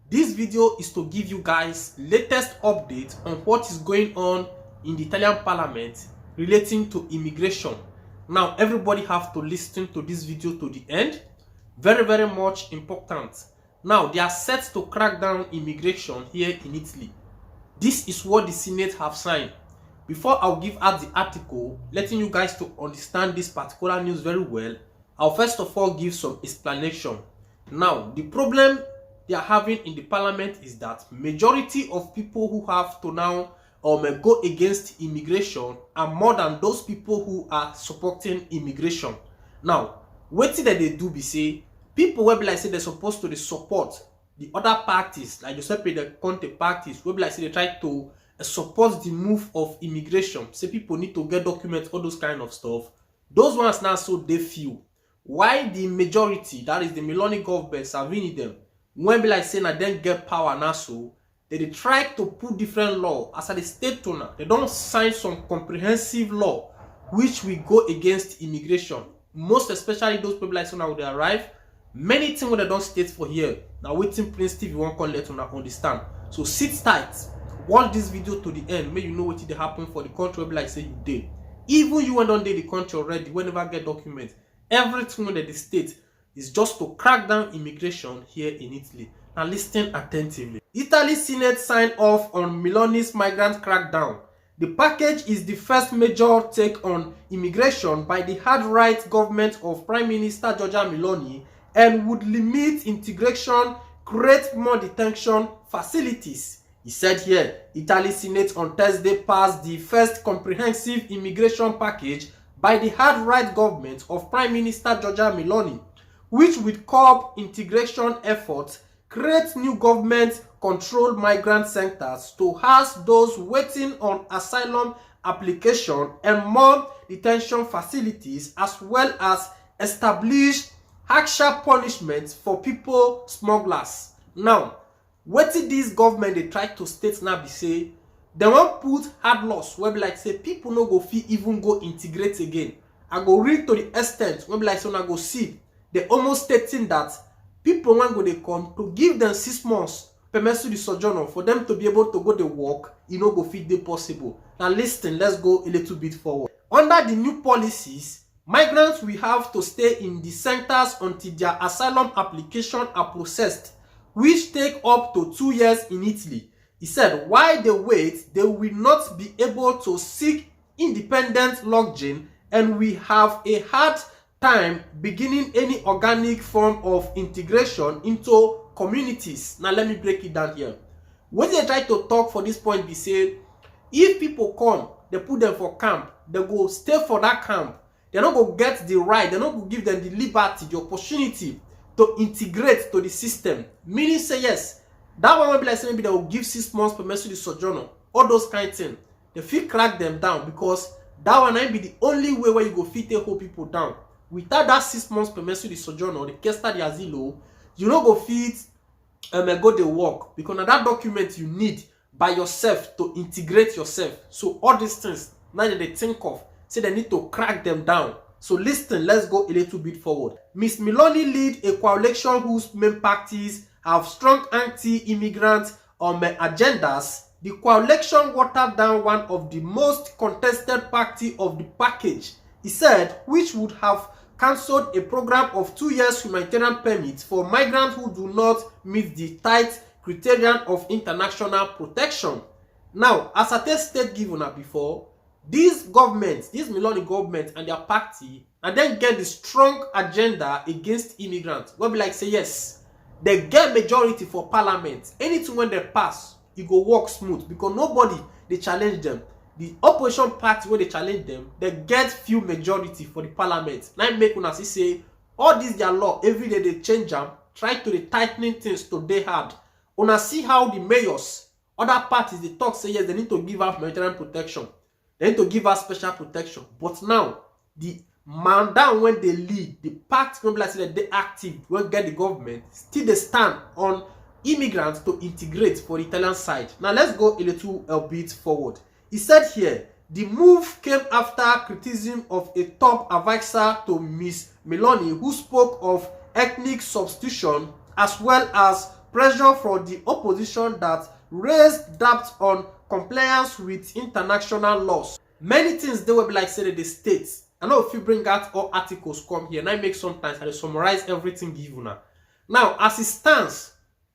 This video is to give you guys latest update on what is going on in the Italian parliament relating to immigration. Now everybody have to listen to this video to the end. Very much important. Now they are set to crack down immigration here in Italy. This is what the Senate have signed. Before I'll give out the article, letting you guys to understand this particular news very well, I'll first of all give some explanation. Now, the problem they are having in the parliament is that majority of people who have to now go against immigration are more than those people who are supporting immigration. Now, what did they do be say, people will be like say they're supposed to support the other parties, like the counter parties, will be like say they try to support the move of immigration. Say people need to get documents, all those kind of stuff. Those ones now so they feel. Why the majority, that is the Meloni government, Salvini them, when be like saying I then get power now, so they try to put different law as a the state owner. They don't sign some comprehensive law which will go against immigration. Most especially those people like saying when they arrive, many things when they don't state for here. Now waiting Prince Steve you won't call let on understand. So sit tight, watch this video to the end. May you know what did happen for the country where like say you did. Even you went on the country already, whenever get documents. Everything that the state is just to crack down immigration here in Italy. Now listen attentively. Italy Senate signed off on Meloni's migrant crackdown. The package is the first major take on immigration by the hard-right government of Prime Minister Giorgia Meloni and would limit integration, create more detention facilities. He said here, Italy Senate on Thursday passed the first comprehensive immigration package by the hard-right government of Prime Minister Giorgia Meloni, which would curb integration efforts, create new government-controlled migrant centers to house those waiting on asylum application and more detention facilities, as well as establish harsher punishments for people smugglers. Now, what did this government they try to state now be say, they won't put hard laws where be like say people no go fit even go integrate again. I go read to the extent where be like so I go see they almost stating that people want go they come to give them 6 months permission to sojourner for them to be able to go to work, you know go fit they possible. Now listen, let's go a little bit forward. Under the new policies, migrants will have to stay in the centers until their asylum application are processed, which take up to 2 years in Italy. He said, while they wait, they will not be able to seek independent lodging and we have a hard time beginning any organic form of integration into communities. Now let me break it down here. When they try to talk for this point, they say, if people come, they put them for camp, they go stay for that camp, they're not going to get the right, they're not going to give them the liberty, the opportunity to integrate to the system. Meaning say yes, that one will be like say maybe they will give 6 months permission to sojourner, all those kind of things. They feel crack them down because that one might be the only way where you go fit take hold people down. Without that 6 months permission to sojourner, the case study asilo, you don't go fit go the work because now that document you need by yourself to integrate yourself. So all these things now that they think of, say they need to crack them down. So listen, let's go a little bit forward. Ms. Meloni lead a coalition whose main parties have strong anti-immigrant agendas. The coalition watered down one of the most contested party of the package, he said, which would have cancelled a program of 2 years humanitarian permits for migrants who do not meet the tight criterion of international protection. Now, as I state given before, these governments, this Meloni government and their party, and then get the strong agenda against immigrants. We'll be like say yes, they get majority for parliament. Anything when they pass, it go work smooth because nobody they challenge them. The opposition party where they challenge them, they get few majority for the parliament. Now make una see say all this their law every day they change them, try to the tightening things to they hard. Una see how the mayors, other parties they talk say yes they need to give us humanitarian protection. They need to give us special protection. But now, the man down when they lead, the party when like say they active, when get the government, still they stand on immigrants to integrate for the Italian side. Now let's go a little bit forward. He said here, the move came after criticism of a top advisor to Ms. Meloni, who spoke of ethnic substitution as well as pressure from the opposition that raised doubt on compliance with international laws. Many things they will be like say the states. I know if you bring out all articles come here, and I make sometimes I summarize everything given now. Now, as it stands,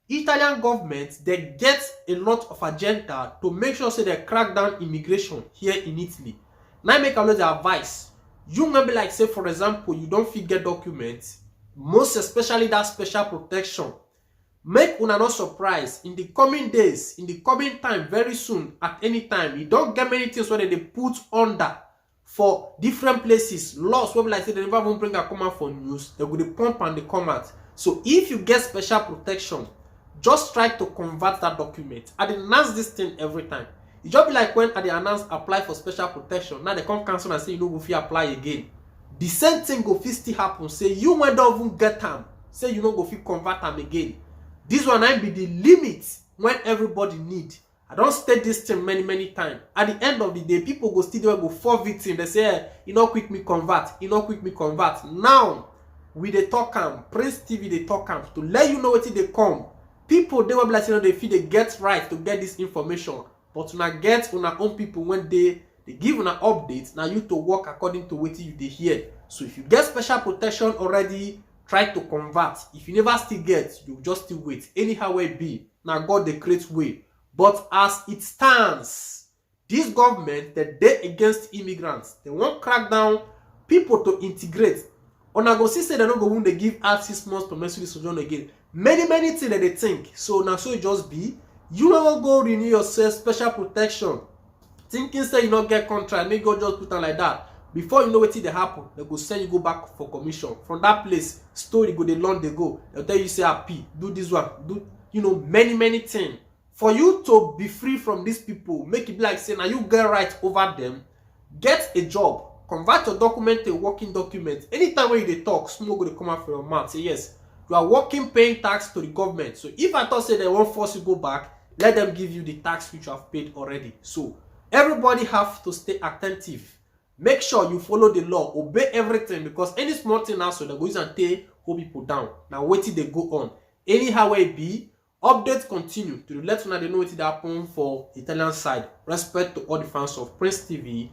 Italian government they get a lot of agenda to make sure say they crack down immigration here in Italy. Now I make a lot of advice. You maybe like say for example you don't fit get documents, most especially that special protection. Make una not surprise in the coming days, in the coming time, very soon, at any time, you don't get many things where they put under for different places. Laws where like say they never even bring a come out for news, they go the pump and they come out. So if you get special protection, just try to convert that document. I announce this thing every time. It just be like when I announce apply for special protection. Now they come cancel and say you know go fit apply again. The same thing go fit still happen. Say you when don't even get them. Say you know go fit convert them again. This one might be the limit when everybody need. I don't state this thing many times. At the end of the day, people go still go for victim. They say, hey, you know, quick me convert. You know, quick me convert. Now, we the talk Prince TV they talk to let you know what they come. People they will be like, you know, they feel they get right to get this information, but when I get on our own people when they give an update, now you to work according to what you they hear. So if you get special protection already, try to convert. If you never still get, you just still wait. Anyhow it be. Now God the great way. But as it stands, this government that they against immigrants, they won't crack down people to integrate. On a go see say they don't go when they give out 6 months permanent sojourn again. Many things that they think. So now so it just be. You don't go renew yourself special protection. Thinking say you don't get contract, may go just put on like that. Before you know what they happen, they go send you go back for commission. From that place, story go, they learn, they go. They'll tell you say happy, do this one, do you know many things. For you to be free from these people, make it be like say now you get right over them, get a job, convert your document to a working document. Anytime when you talk, smoke will come out from your mouth. Say yes, you are working, paying tax to the government. So if I thought say they won't force you go back, let them give you the tax which you have paid already. So everybody have to stay attentive. Make sure you follow the law, obey everything, because any small thing also they go use and take hold people down. Now wait till they go on. Anyhow it be, updates continue to let you know they know what happen for Italian side. Respect to all the fans of Prince TV.